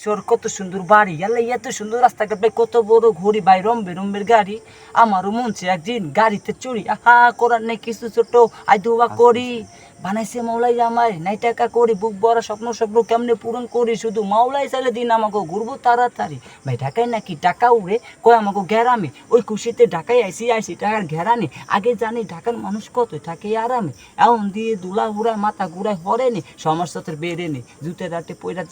শহর, কত সুন্দর বাড়ি, আল্লাহ এত সুন্দর রাস্তাঘাট ভাই, কত বড় ঘড়ি ভাই, রম্বে রম্বের গাড়ি। আমারও মন চায় একদিন গাড়িতে চড়ি, আহা করার নেই কিছু, ছোট আই দোয়া করি। বানাইছে মাওলাই আমায়, নাই টাকা করি, বুক ভরা স্বপ্ন স্বপ্ন কেমনে পূরণ করি, শুধু মাওলাই চাইলে দিন আমাকে ঘুরবো তাড়াতাড়ি। ভাই ঢাকায় নাকি টাকা উড়ে, কয় আমাকে গ্যারামে, ওই খুশিতে ঢাকায় আইসি টাকার ঘেরানি। আগে জানি ঢাকার মানুষ কত থাকে আরামে, এমন দিয়ে দুলা উড়ায় মাথা ঘুরায় হরেনি, সমস্যাতের বেড়ে নি, জুতে রাতে পয়রা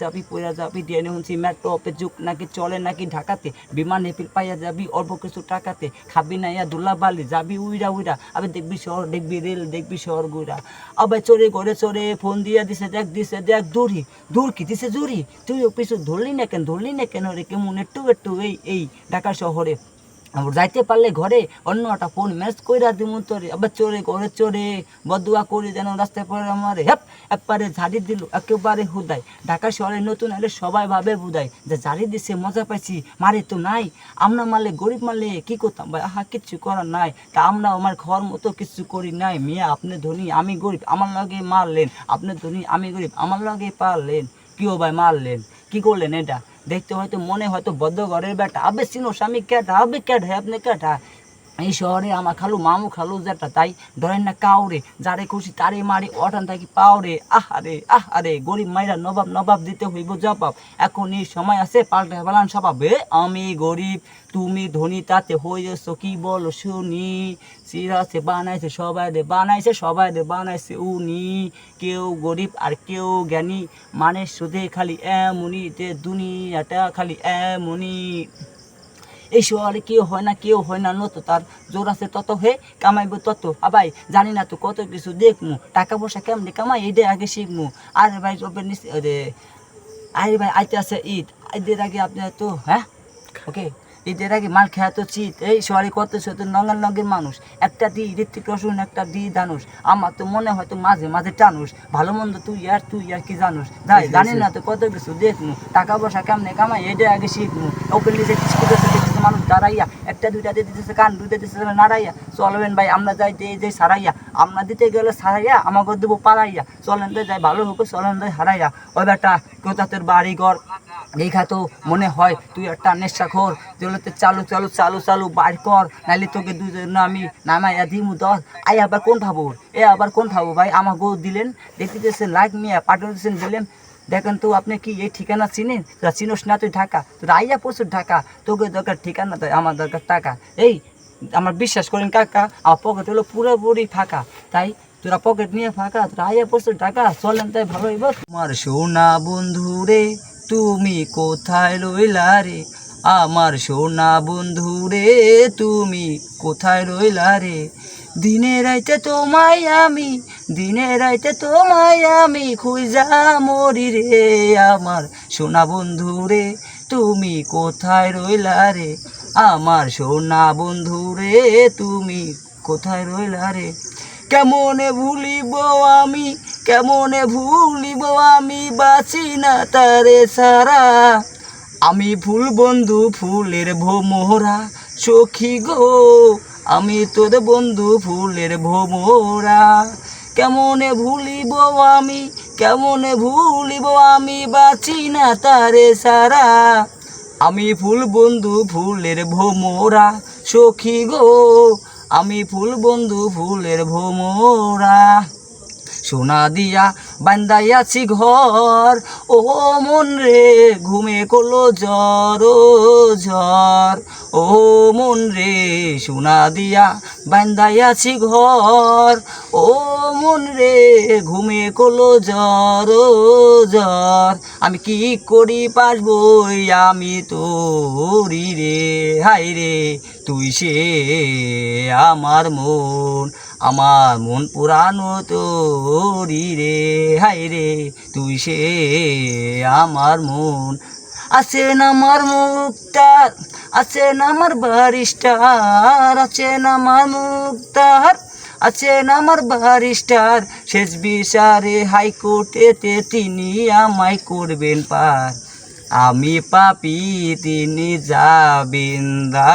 যাবি দিয়ে শুনছি মেট্রো অপে যুগ নাকি চলে নাকি ঢাকাতে, বিমান এপিল পাইয়া যাবি অল্প কিছু টাকাতে, খাবি না ইয়া দুলা বালি যাবি উইরা উইরা, আবার দেখবি শহর দেখবি রেল দেখবি শহর গুইরা। আবার চড়ে ঘরে চড়ে ফোন দিয়া দিছে দেখ দূরি, দূর কি দিছে জুরি, তুইও পিছু ধরলি না কেন রে, কেমন একটু একটু এই ঢাকা শহরে। আবার যাইতে পারলে ঘরে অন্য একটা ফোন ম্যাচ কইরা দিমু তোরে, আবার চড়ে ঘরে চড়ে বদুয়া করি যেন রাস্তায় পড়ে আমারে একবারে ঝাড়ি দিল একেবারে হুদাই। ঢাকা শহরে নতুন এলে সবাই ভাবে বুদাই, যে ঝাড়ি দিছে মজা পাইছি, মারে তো নাই। আমরা মারলে গরিব মারলে কি করতাম ভাই, আহা কিচ্ছু করার নাই, তা আমরা আমার ঘর মতো কিছু করি নাই। মিয়া আপনি ধনী আমি গরিব, আমার লগে মারলেন, আপনি ধনী আমি গরিব, আমার লগে পারলেন, কিও ভাই মারলেন, কি করলেন এটা? দেখতে হয়তো মনে হয়তো বদ্ধ ঘরের বেটা, আবে চিনো স্বামী কেটা, আবে কেটা আপনি কেটা? এই শহরে আমার খালু মামু খালু যেটা, তাই ধরেন না কাউরে, যারে খুশি তারে মারি অটান থাকি পাওরে। আহারে গরিব মাইরা নবাব দিতে হইব জবাব, এখন এই সময় আছে পাল্টে ফেলান স্বভাব। আমি গরিব তুমি ধনী তাতে হয়েছ কি বলো শুনি, সিরাছে বানাইছে সবাই বানাইছে উনি, কেউ গরিব আর কেউ জ্ঞানী, মানে শুধু খালি এমনই যে দুনিয়াটা খালি এমনই। এই শহরে কেউ হয় না নত, তার জোর আছে তত হে কামাইব তত। ভাই জানি না তো কত কিছু দেখমু, টাকা পয়সা কেমনি কামাই এইটা আগে শিখমু। আরে ভাই আরে ভাই আইতে আছে ঈদের আগে আপনি তো ওকে ঈদের আগে মাল খেয়া তো চিত। এই শহরে কত শত নঙ্গের মানুষ, একটা দি ঋত্বিক রোশন একটা দি দানুষ, আমার তো মনে হয় তো মাঝে মাঝে টানুষ, ভালো মন্দ তুই আর কি জানুস। ভাই জানি না তো কত কিছু দেখমু, টাকা পয়সা কেমনে কামাই এটা আগে শিখমু। ওপেন নিজে মানুষ দাঁড়াইয়া একটা দুইটা দিয়ে দিতেছে কান, দুইটা দিতেছে নাড়াইয়া, চলবেন ভাই আমরা যাই যে সারাইয়া, আমরা দিতে গেলে সারাইয়া আমাকে দেবো পাড়াইয়া, চলেন তো যাই ভালো হোক চলেন তো হারাইয়া। ওই বেটা কোথা তোর বাড়ি ঘর দেখা তো মনে হয় তুই একটা নেশাখোর, যেগুলোতে চালু বাইর কর, নাইলে তোকে দুজন আমি নামাইয়া দিমু দর। আবার কোন ভাবো ভাই আমার গো দিলেন, দেখতেছেন লাইক মিয়া পাঠিয়েছেন দিলেন। দেখেন তো আপনি কি এই ঠিকানা চিনেন? তোরা চিনোস না তুই ঢাকা, তোরা আইয়া প্রচুর ঢাকা, তোকে দরকার ঠিকানা দেয় আমার দরকার টাকা। এই আমার বিশ্বাস করেন কাকা, আমার পকেট হলো পুরোপুরি ফাঁকা, তাই তোরা পকেট নিয়ে ফাঁকা, তোরা আইয়া প্রচুর টাকা, চলেন তাই ভালো হইব। তোমার সোনা বন্ধু রে তুমি কোথায় রইলা রে, আমার সোনা বন্ধু রে তুমি কোথায় রইলা রে, দিনে রাইতে তোমায় খুঁজা মরি রে, আমার সোনা বন্ধু রে তুমি কোথায় রইলা রে, আমার সোনা বন্ধু রে তুমি কোথায় রইলা রে। কেমনে ভুলিব আমি বাঁচি না তারে সারা, আমি ফুল বন্ধু ফুলের ভোমরা, সখী গো আমি তোর বন্ধু ফুলের ভোমরা। কেমনে ভুলিব আমি বাঁচি না তারে সারা, আমি ফুল বন্ধু ফুলের ভোমরা, সখী গো আমি ফুল বন্ধু ফুলের ভোমরা। সোনা দিয়া বান্দাইয়াছি ঘর, ও মন রে ঘুমে করলো ঝড়, ও মন রে সোনা দিয়া বান্দাইয়াছি ঘর, ও মন রে ঘুমে করলো ঝড়, আমি কি করি পাসবই আমি তোরি রে, হাই রে তুই সে আমার মন পুরানো তোরি রে, হাই রে তুই সে আমার মন। আছেন আমার মুক্তার, আছেন আমার বারিস্টার, আছেন আমার বারিস্টার, শেষ বিচারে হাইকোর্টেতে তিনি আমায় করবেন পার, আমি পাপী তিনি জামিনদার,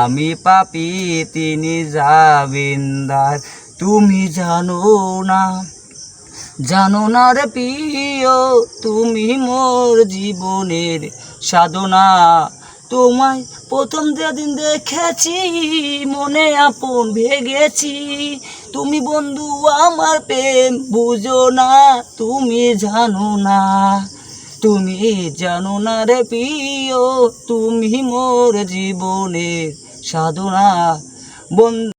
আমি পাপী তিনি জামিনদার। তুমি জানো না রে প্রিয় তুমি মোর জীবনের সাধনা। তোমায় প্রথম যেদিন দেখেছি মনে আপন ভেগেছি। তুমি বন্ধু আমার প্রেম বুঝো না, তুমি জানো না, তুমি জানো না রে প্রিয় তুমি মোর জীবনের সাধনা। বন্ধু